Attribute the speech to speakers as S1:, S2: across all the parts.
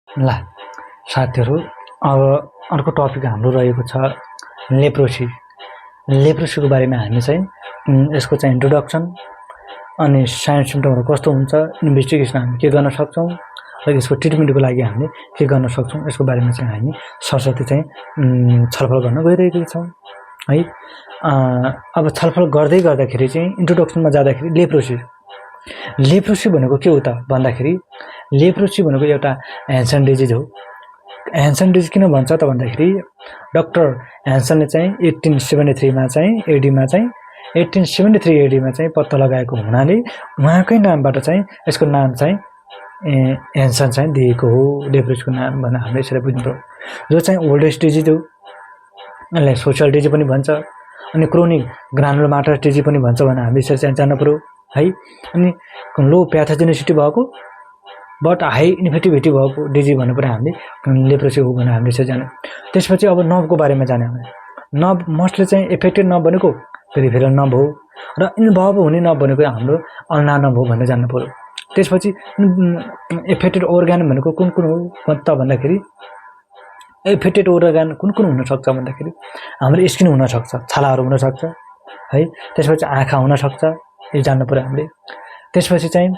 S1: ल साथीहरू, अब अर्को टपिक हाम्रो रहेको छ लेप्रोसी। लेप्रोसीको बारेमा हामी चाहिँ यसको चाहिँ इन्ट्रोडक्सन अनि साइन सिम्पटमहरू कस्तो हुन्छ, इन्भेस्टिगेसन हामी के गर्न सक्छौँ र यसको ट्रिटमेन्टको लागि हामीले के गर्न सक्छौँ, यसको बारेमा चाहिँ हामी सरस्वती चाहिँ छलफल गर्न गइरहेका छौँ है। अब छलफल गर्दै गर्दाखेरि चाहिँ इन्ट्रोडक्सनमा जाँदाखेरि लेप्रोसी भनेको के हो त भन्दाखेरि, लेप्रोसी भनेको एउटा ह्यान्सन डिजिज हो। ह्यान्सन डिजिज किन भन्छ त भन्दाखेरि, डाक्टर ह्यान्सनले चाहिँ 1873मा चाहिँ एडीमा चाहिँ 1873 एडीमा चाहिँ पत्ता लगाएको हुनाले उहाँकै नामबाट चाहिँ यसको नाम चाहिँ ह्यान्सन चाहिँ दिएको हो लेप्रोसीको नाम भनेर हामीले यसरी बुझ्नु पर्यो। जो चाहिँ ओल्डेस्ट डिजिज हो, यसलाई सोसियल डिजिज पनि भन्छ, अनि क्रोनिक ग्रानुलोमाटस डिजिज पनि भन्छ भनेर हामीले यसरी चाहिँ जान्नु पर्यो है। अनि लो प्याथोजेनिसिटी भएको बट हाई इन्फेक्टिभिटी भएको डिजिज भन्नु पर्यो हामीले लेप्रोसी हो भनेर हामीले यसरी जान्यो। त्यसपछि अब नर्भको बारेमा जान्यो भने, नर्भ मोस्टली चाहिँ एफेक्टेड नर्भ भनेको पेरिफेरल नर्भ हो र इन्भल्भ हुने नर्भ भनेको हाम्रो अल्नार नर्भ हो भनेर जान्नु पर्यो। त्यसपछि एफेक्टेड अर्गान भनेको कुन कुन हो त भन्दाखेरि, एफेक्टेड अर्गान कुन कुन हुनसक्छ भन्दाखेरि हाम्रो स्किन हुनसक्छ, छालाहरू हुनसक्छ है। त्यसपछि आँखा हुनसक्छ, यो जान्नु पर्यो हामीले। त्यसपछि चाहिँ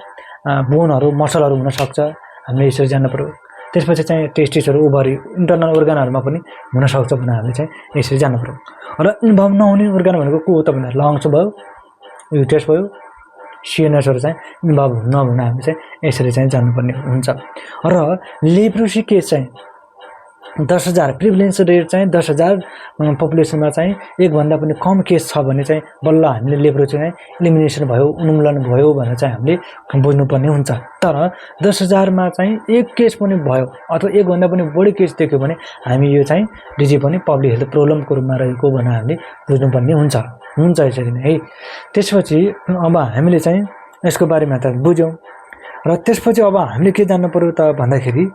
S1: बोनहरू मसलहरू हुनसक्छ, हामीले यसरी जान्नु पर्यो। त्यसपछि चाहिँ टेस्टिसहरू, ओभरी, इन्टर्नल अर्गानहरूमा पनि हुनसक्छ भनेर हामीले चाहिँ यसरी जान्नु पर्यो। र इन्भल्भ नहुने अर्गान भनेको को हो त भन्दा लङ्स भयो, युटेरस भयो, सिएनएसहरू चाहिँ इन्भल्भ नहुन हामीले चाहिँ यसरी चाहिँ जान्नुपर्ने हुन्छ। र लेप्रोसी केस चाहिँ 10,000 प्रिभलेन्स रेट चाहिँ 10,000 पपुलेसनमा चाहिँ एकभन्दा पनि कम केस छ भने चाहिँ बल्ल हामीले लेप्रोसी चाहिँ इलिमिनेसन भयो, उन्मूलन भयो भनेर चाहिँ हामीले बुझ्नुपर्ने हुन्छ। तर 10,000मा चाहिँ एक केस पनि भयो अथवा एकभन्दा पनि बढी केस देख्यो भने हामी यो चाहिँ डिजिज पनि पब्लिक हेल्थ प्रब्लमको रूपमा रहेको भनेर हामीले बुझ्नुपर्ने हुन्छ यसरी नै है। त्यसपछि अब हामीले चाहिँ यसको बारेमा त बुझ्यौँ, र त्यसपछि अब हामीले के जान्नु पर्यो त भन्दाखेरि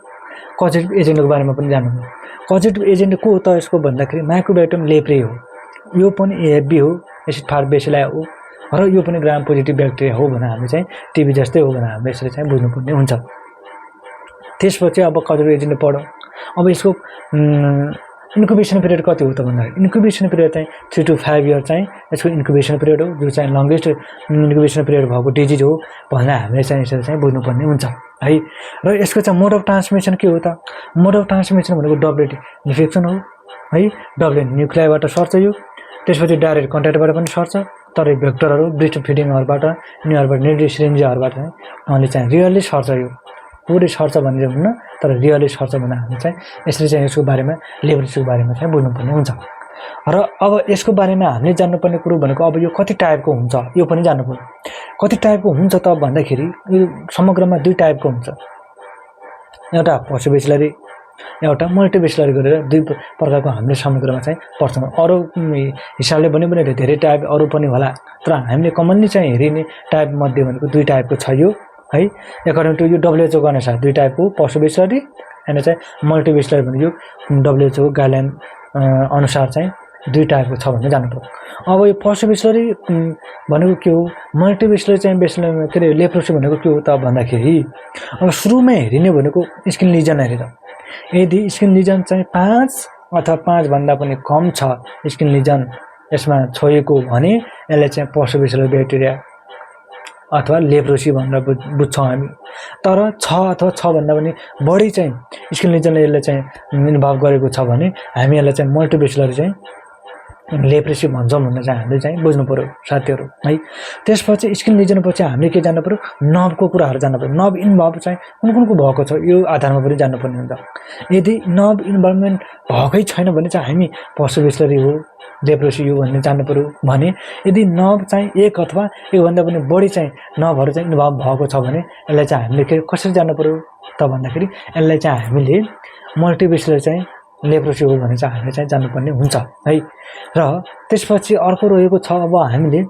S1: कजेटिभ एजेन्टको बारेमा पनि जान्नु पर्यो। कजेटिभ एजेन्ट को हो त यसको भन्दाखेरि माइक्रोबायोटम लेप्रे हो, यो पनि एएफबी हो, एसिड फास्ट बेसिलाई हो, र यो पनि ग्राम पोजिटिभ ब्याक्टेरिया हो भनेर हामीले चाहिँ टिबी जस्तै हो भनेर हामीले यसरी चाहिँ बुझ्नुपर्ने हुन्छ। त्यसपछि अब कजेटिभ एजेन्ट पढौँ। अब यसको इन्क्युबेसन पिरियड कति हो त भन्दाखेरि, इन्क्युबेसन पिरियड चाहिँ 3 to 5 इयर चाहिँ यसको इन्क्युबेसन पिरियड हो, जो चाहिँ लङ्गेस्ट इन्क्युबेसन पिरियड भएको डिजिज हो भनेर हामीले चाहिँ यसरी चाहिँ बुझ्नुपर्ने हुन्छ है। र यसको चाहिँ मोड अफ ट्रान्समिसन के हो त, मोड अफ ट्रान्समिसन भनेको डब्लेट इन्फेक्सन हो है। डब्लेट न्युक्लियाबाट सर्छ यो, त्यसपछि डाइरेक्ट कन्ट्याक्टबाट पनि सर्छ, तर भेक्टरहरू ब्रेस्ट फिडिङहरूबाट, यिनीहरूबाट निडी सिरिन्जहरूबाट चाहिँ उहाँले चाहिँ रियल्ली सर्छ, यो पुरै सर्छ भनेर हुन्न तर रियल्ली सर्छ भनेर हामीले चाहिँ यसरी चाहिँ यसको बारेमा लेप्रोसीको बारेमा चाहिँ बुझ्नुपर्ने हुन्छ। र अब यसको बारेमा हामीले जान्नुपर्ने कुरो भनेको अब यो कति टाइपको हुन्छ यो पनि जान्नु पर्यो। कति टाइपको हुन्छ त भन्दाखेरि यो समग्रमा 2 टाइपको हुन्छ, एउटा पशुबेसिलरी, एउटा मल्टिबेसिलरी गरेर 2 प्रकारको हामीले समग्रमा चाहिँ पर्छौँ। अरू हिसाबले भन्यो भने धेरै टाइप अरू पनि होला, तर हामीले कमनली चाहिँ हेरिने टाइप मध्ये भनेको 2 टाइपको छ यो है। एकर्डिङ टु यो WHO को अनुसार 2 टाइपको पशुबेसिलरी एन्ड चाहिँ मल्टिबेसिलरी भनेको WHO गाइडलाइन अनुसार चाहिँ 2 टाइपको छ भन्ने जान्नु पर्यो। अब यो पशुबेसिलरी भनेको के हो, मल्टिबेसिलरी चाहिँ बेसिलरी के अरे लेप्रोसी भनेको के हो त भन्दाखेरि, अब सुरुमै हेरिने भनेको स्किन लिजन हेरेर, यदि स्किन लिजन चाहिँ 5 अथवा 5 भन्दा पनि कम छ स्किन लिजन यसमा छोएको भने यसले चाहिँ पशुबेसिलरी ब्याक्टेरिया अथवा लेप्रोसी भनेर बुझ्छौँ हामी। तर 6 अथवा 6 भन्दा पनि बढी चाहिँ स्किन लिजनले यसले चाहिँ इन्भल्भ गरेको छ भने हामी यसलाई चाहिँ मल्टिबेसिलरी चाहिँ लेप्रोसी भन्छौँ भनेर चाहिँ हामीले चाहिँ बुझ्नु पर्यो साथीहरू है। त्यसपछि स्किन लिजन पछि हामीले के जान्नु पर्यो, नर्भको कुराहरू जान्नु पर्यो। नर्भ इन्भल्भ चाहिँ कुन कुनको भएको छ यो आधारमा पनि जान्नुपर्ने हुन्छ। यदि नर्भ इन्भल्भमेन्ट भएकै छैन भने चाहिँ हामी पशुबेसिलरी हो, लेप्रोसी हो भन्ने जान्नु पर्यो। भने यदि नर्भ चाहिँ 1 अथवा 1 भन्दा पनि बढी चाहिँ नर्भहरू चाहिँ इन्भल्भ भएको छ भने यसलाई चाहिँ हामीले कसरी जान्नु पर्यो त भन्दाखेरि, यसलाई चाहिँ हामीले मल्टिबेसिलरी चाहिँ लेप्रोसी हो भने चाहिँ हामीले चाहिँ जान्नुपर्ने हुन्छ है। र त्यसपछि अर्को रहेको छ, अब हामीले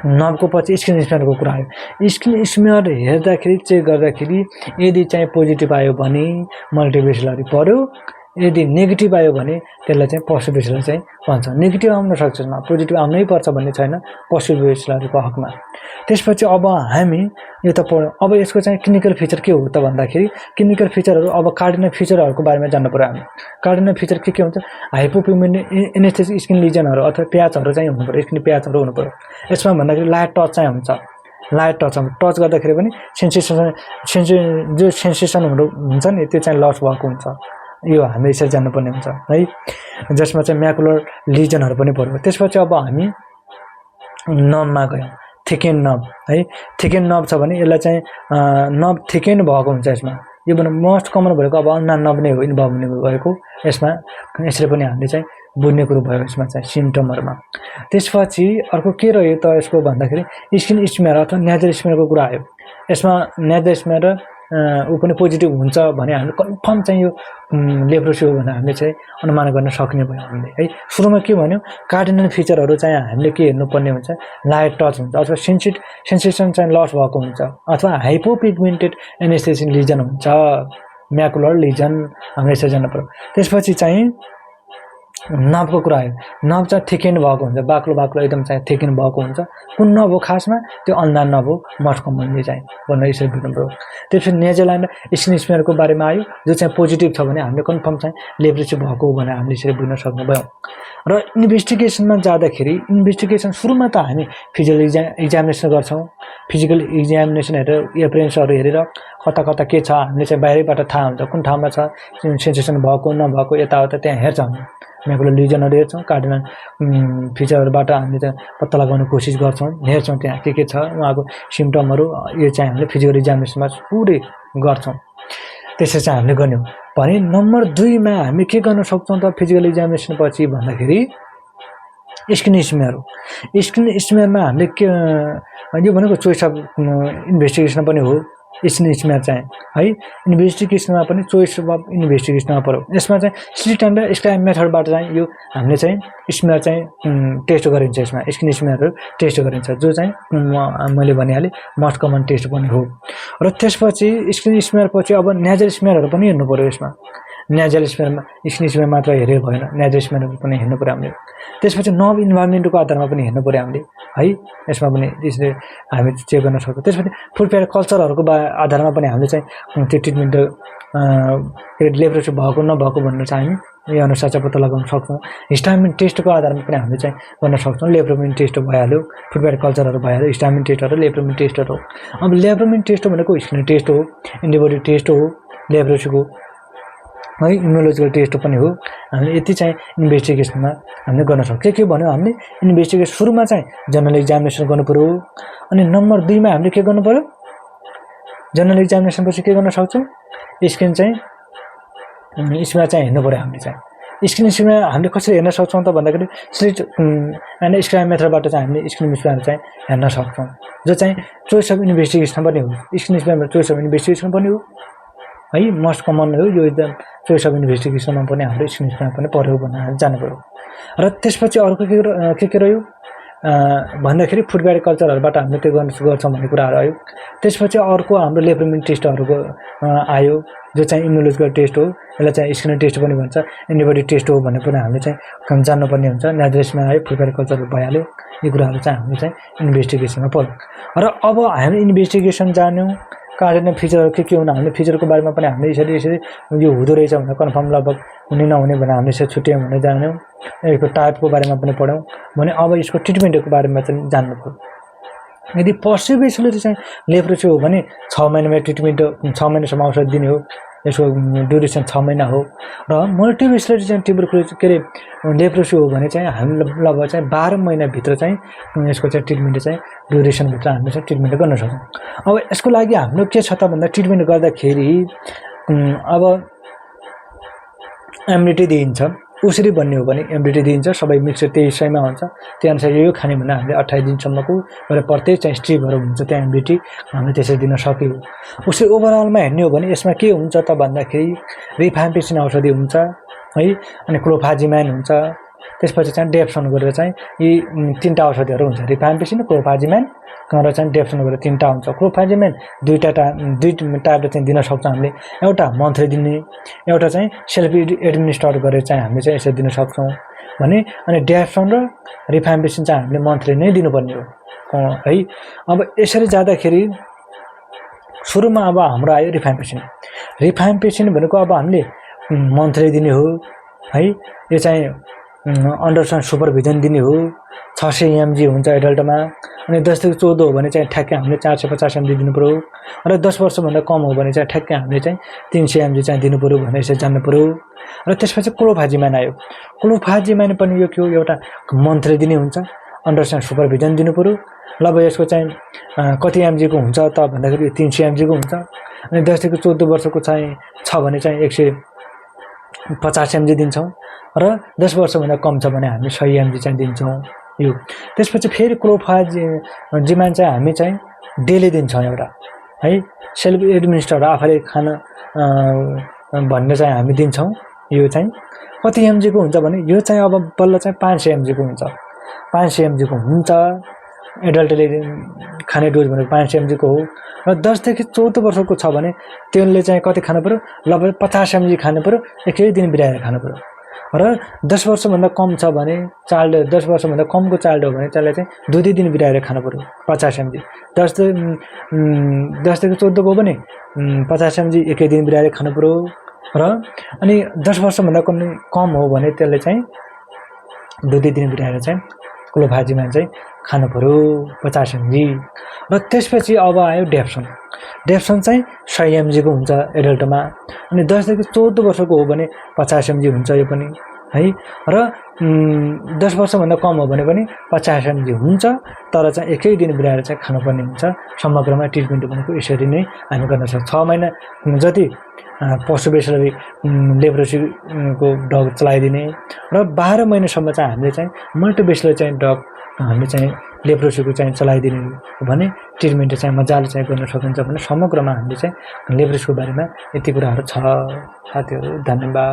S1: नर्भको पछि स्किन स्मेयरको कुरा आयो। स्किन स्मेयर हेर्दाखेरि चेक गर्दाखेरि यदि चाहिँ पोजिटिभ आयो भने मल्टिबेसिलरी पर्यो, यदि नेगेटिभ आयो भने त्यसलाई चाहिँ पोजिटिभ बेसलाई चाहिँ भन्छ। नेगेटिभ आउन सक्छ, पोजिटिभ आउनै पर्छ भन्ने छैन पोजिटिभ बेसहरूको हकमा। त्यसपछि अब हामी यो त पढ्यौँ। अब यसको चाहिँ क्लिनिकल फिचर के हो त भन्दाखेरि क्लिनिकल फिचरहरू अब कार्डिनल फिचरहरूको बारेमा जान्नु पर्यो हामी। कार्डिनल फिचर के हुन्छ? हाइपोपिगमेन्टेड एनेस्थेसिक स्किन लिजनहरू अथवा प्याचहरू चाहिँ हुनु पर्यो, स्किन प्याचहरू हुनु पर्यो। यसमा भन्दाखेरि लाइट टच चाहिँ हुन्छ। लाइट टच गर्दाखेरि पनि जो सेन्सेसन हुन्छ नि त्यो चाहिँ लस भएको हुन्छ। यो हामीले यसरी जान्नुपर्ने हुन्छ है, जसमा चाहिँ म्याकुलर लिजनहरू पनि पर्यो। त्यसपछि अब हामी नबमा गयौँ, थिकेन नब है। थिकेन नब छ भने यसलाई चाहिँ नब थिकेन भएको हुन्छ। यसमा यो भने मोस्ट कमन भएको अब अन्ना नब नै हो इन्भल्भ हुने भएको। यसमा यसरी पनि हामीले चाहिँ बुझ्ने कुरो भयो यसमा चाहिँ सिम्टमहरूमा। त्यसपछि अर्को के रह्यो त यसको भन्दाखेरि स्किन स्मेयर अथवा नेजल स्मेयरको कुरा आयो। यसमा नेजल स्मेयर ऊ पनि पोजिटिभ हुन्छ भने हामीले कन्फर्म चाहिँ यो लेप्रोसी हो भनेर हामीले चाहिँ अनुमान गर्न सक्ने भयो हामीले है। सुरुमा के भन्यो, कार्डिनल फिचरहरू चाहिँ हामीले के हेर्नुपर्ने हुन्छ, लाइट टच हुन्छ अथवा सेन्सेसन चाहिँ लस भएको हुन्छ अथवा हाइपोपिगमेन्टेड एनेस्थेसिक लिजन हुन्छ, म्याकुलर लिजन हामीले यसरी जान्नु पर्यो। त्यसपछि चाहिँ नबको कुरा आयो। नब चाहिँ थिकेन भएको हुन्छ, बाक्लो एकदम चाहिँ थिकेन भएको हुन्छ। कुन नब हो खासमा? त्यो अन्धा नब हो मोस्ट कमनली चाहिँ भनेर यसरी बुझ्नु पर्यो। त्यसपछि नेजल एन्ड स्किन स्मेयरको बारेमा आयो, जो चाहिँ पोजिटिभ छ भने हामीले कन्फर्म चाहिँ लेप्रोसी भएको हो भनेर हामीले यसरी बुझ्न सक्ने भयौँ। र इन्भेस्टिगेसनमा जाँदाखेरि इन्भेस्टिगेसन सुरुमा त हामी फिजिकल एक्जामिनेसन गर्छौँ। फिजिकल एक्जामिनेसन हेरेर एपियरेन्सहरू हेरेर कता के छ हामीले चाहिँ बाहिरैबाट थाहा हुन्छ कुन ठाउँमा छ सेन्सेसन भएको नभएको, यताउता त्यहाँ हेर्छौँ। म्याकुलर लिजनहरू हेर्छौँ, कार्डिनल फिचरहरूबाट हामीले चाहिँ पत्ता लगाउने कोसिस गर्छौँ, हेर्छौँ त्यहाँ के छ उहाँको सिम्टमहरू। यो चाहिँ हामीले फिजिकल एक्जामिनेसनमा पुरै गर्छौँ। त्यसरी चाहिँ हामीले गर्ने हो भने नम्बर 2 मा हामी के गर्न सक्छौँ त फिजिकल एक्जामिनेसन पछि भन्दाखेरि स्किन स्मेयर हो। स्किन स्मेयरमा हामीले के यो भनेको चोइस अफ इन्भेस्टिगेसन पनि हो स्किन स्मेयर चाहिँ है। इन्भेस्टिगेसनमा पनि चोइस अफ इन्भेस्टिगेसनमा पर्यो। यसमा चाहिँ स्लिट एन्ड स्क्राइब मेथडबाट चाहिँ यो हामीले चाहिँ स्मेयर चाहिँ टेस्ट गरिन्छ। यसमा स्किन स्मेयरहरू टेस्ट गरिन्छ, जो चाहिँ मैले भनिहालेँ मोस्ट कमन टेस्ट पनि हो। र त्यसपछि स्किन स्मेयर पछि अब नेजल स्मेयरहरू पनि हेर्नु पर्यो। यसमा नेजल स्मेयरमा स्किन स्मेयर मात्र हेरेर भएन, नेजल स्मेयरहरू पनि हेर्नु पर्यो हामीले। त्यसपछि नब इन्भाइरोमेन्टको आधारमा पनि हेर्नु पर्यो हामीले है। यसमा पनि त्यसले हामी चेक गर्न सक्छौँ। त्यसपछि फुड प्याड कल्चरहरूको आधारमा पनि हामीले चाहिँ त्यो ट्रिटमेन्ट लेप्रोसी भएको नभएको भनेर चाहिँ हामी यो अनुसार चाहिँ पत्ता लगाउन सक्छौँ। हिस्टामिन टेस्टको आधारमा पनि हामीले चाहिँ गर्न सक्छौँ। लेप्रोमिन टेस्ट भइहाल्यो, फुड प्याड कल्चरहरू भइहाल्यो, हिस्टामिन टेस्टहरू, लेप्रोमिन टेस्टहरू। अब लेप्रोमिन टेस्ट भनेको स्किन टेस्ट हो, एन्टिबडी टेस्ट हो लेप्रोसीको है, इम्युनोलोजिकल टेस्ट पनि हो। हामीले यति चाहिँ इन्भेस्टिगेसनमा हामीले गर्न सक्छौँ। के भन्यो हामीले इन्भेस्टिगेसन सुरुमा चाहिँ जनरल एक्जामिनेसन गर्नु पर्यो। अनि नम्बर 2 मा हामीले के गर्नु पर्यो, जनरल एक्जामिनेसन पछि के गर्न सक्छौँ, स्किन चाहिँ स्मेयर चाहिँ हेर्नु पर्यो हामीले चाहिँ। स्किन स्मेयर हामीले कसरी हेर्न सक्छौँ त भन्दाखेरि स्लिट एन्ड स्क्राइब मेथडबाट चाहिँ हामीले स्किन स्मेयर चाहिँ हेर्न सक्छौँ, जो चाहिँ चोइस अफ इन्भेस्टिगेसन पनि हो। Skin smear choice of investigation पनि हो है, मोस्ट कमन हो यो एकदम चोइस अफ इन्भेस्टिगेसनमा पनि हाम्रो स्किन स्मेयर पनि पर्यो भनेर जानु पर्यो। र त्यसपछि अर्को के रह्यो भन्दाखेरि फुड प्याड कल्चरहरूबाट हामीले त्यो गर्छौँ भन्ने कुराहरू आयो। त्यसपछि अर्को हाम्रो लेप्रोमिन टेस्टहरूको आयो, जो चाहिँ इम्युनोलोजिकल टेस्ट हो। यसलाई चाहिँ स्किन टेस्ट पनि भन्छ, एन्टिबडी टेस्ट हो भन्ने पनि हामीले चाहिँ जान्नुपर्ने हुन्छ। नेजलमा आयो, फुड प्याड कल्चरहरू भइहाल्यो, यो कुराहरू चाहिँ हामीले चाहिँ इन्भेस्टिगेसनमा पर्यो। र अब हामी इन्भेस्टिगेसन जान्यौँ कार्डिनल फिचरहरू के हुन्, हामीले फिचरको बारेमा पनि हामीले यसरी यो हुँदो रहेछ भनेर कन्फर्म लगभग हुने नहुने भनेर हामीले यसरी छुट्यायौँ भनेर जान्यौँ। यसको टाइपको बारेमा पनि पढ्यौँ भने अब यसको ट्रिटमेन्टको बारेमा चाहिँ जान्नु पर्यो। यदि पर्सिभेसनले चाहिँ लेप्रोसी हो भने 6 महिनामा ट्रिटमेन्ट, 6 महिनासम्म औषध दिने हो। यसको ड्युरेसन 6 महिना हो। र मल्टिभेसलरी चाहिँ ट्युबरकुलोसिस के अरे लेप्रोसी हो भने चाहिँ हामी लगभग चाहिँ 12 महिनाभित्र चाहिँ यसको चाहिँ ट्रिटमेन्ट चाहिँ ड्युरेसनभित्र हामीले चाहिँ ट्रिटमेन्ट गर्न सक्छौँ। अब यसको लागि हाम्रो के छ त भन्दा ट्रिटमेन्ट गर्दाखेरि अब एमडिटी दिइन्छ। उसरी भन्ने हो भने एमडिटी दिइन्छ, सबै मिक्सर 2300 हुन्छ। त्यही अनुसार यो खाने भने हामीले 28 दिनसम्मको र प्रत्येक चाहिँ स्ट्रिपहरू हुन्छ त्यहाँ एमडिटी हामीले त्यसरी दिन सक्यौँ। उसरी ओभरअलमा हेर्ने हो भने यसमा के हुन्छ त भन्दाखेरि रिफाम्पिसिन औषधि हुन्छ है, अनि क्लोफाजिमाइन हुन्छ, त्यसपछि चाहिँ डेप्सन गरेर चाहिँ यी 3टा औषधिहरू हुन्छ रिफाम्पिसिन क्लोफाजिमेन र चाहिँ डेप्सन गरेर 3टा हुन्छ क्लोफाजिमेन 2 ट्याब्लेट चाहिँ दिन सक्छौँ हामीले एउटा मन्थली दिने एउटा चाहिँ सेल्फ एडमिनिस्टर गरेर चाहिँ हामीले चाहिँ यसरी दिन सक्छौँ भने अनि डेप्सन र रिफाम्पिसिन चाहिँ हामीले मन्थली नै दिनुपर्ने हो है अब यसरी जाँदाखेरि सुरुमा अब हाम्रो आयो रिफाम्पिसिन भनेको अब हामीले मन्थली दिने हो है यो चाहिँ अन्डर सुपरभिजन दिने हो 600 mg हुन्छ एडल्टमा अनि 10 देखि 14 हो भने चाहिँ ठ्याक्कै हामीले 450 mg दिनु पर्यो र 10 वर्षभन्दा कम हो भने चाहिँ ठ्याक्कै हामीले चाहिँ 300 mg चाहिँ दिनु पर्यो भनेर यसरी जान्नु पर्यो र त्यसपछि क्लोफाजिमेन आयो क्लोफाजिमेन पनि यो के हो एउटा मन्थली दिने हुन्छ अन्डर सुपरभिजन दिनु पर्यो ल अब यसको चाहिँ कति mg को हुन्छ त भन्दाखेरि 300 mg को हुन्छ अनि 10 देखि 14 वर्षको चाहिँ छ भने चाहिँ 150 mg दिन्छौँ र 10 वर्षभन्दा कम छ भने हामी 100 mg चाहिँ दिन्छौँ यो त्यसपछि फेरि क्लोफाजिमेन चाहिँ हामी चाहिँ डेली दिन्छौँ एउटा है सेल्फ एडमिनिस्टर आफैले खान भन्ने चाहिँ हामी दिन्छौँ यो चाहिँ कति mg को हुन्छ भने यो चाहिँ अब बल्ल चाहिँ 500 mg को हुन्छ 500 mg को हुन्छ एडल्टले खाने डोज भनेको 500 mg को हो र 10 देखि 14 वर्षको छ भने त्यसले चाहिँ कति खानु पर्यो लगभग 50 mg खानु पर्यो एकै दिन बिराएर खानु पर्यो र 10 वर्षभन्दा कम छ भने चाइल्ड 10 वर्षभन्दा कमको चाइल्ड हो भने त्यसलाई चाहिँ 2 दिन बिराएर खानु पर्यो 50 mg 10 देखि 14 को भने 50 mg एकै दिन बिराएर खानु पर्यो र अनि 10 वर्षभन्दा कम हो भने त्यसले चाहिँ 2 दिन बिराएर चाहिँ क्लोफाजिमेन चाहिँ खानु पर्यो 50 mg र त्यसपछि अब आयो डेप्सन चाहिँ 100 mg को हुन्छ एडल्टमा अनि 10 देखि 14 वर्षको हो भने 50 mg हुन्छ यो पनि है र 10 वर्षभन्दा कम हो भने पनि 50 mg हुन्छ तर चाहिँ एकै दिन बिराएर चाहिँ खानुपर्ने हुन्छ समग्रमा ट्रिटमेन्ट भनेको यसरी नै हामी गर्न सक्छौँ 6 महिना जति पोस्टबेसलरी लेप्रोसीको ड्रग चलाइदिने र 12 महिनासम्म चाहिँ हामीले चाहिँ मल्टिबेसलरी चाहिँ ड्रग हामीले चाहिँ लेप्रोसीको चाहिँ चलाइदिने भने ट्रिटमेन्ट चाहिँ मजाले चाहिँ गर्न सकिन्छ भने समग्रमा हामीले चाहिँ लेप्रोसीको बारेमा यति कुराहरू छ साथीहरू धन्यवाद।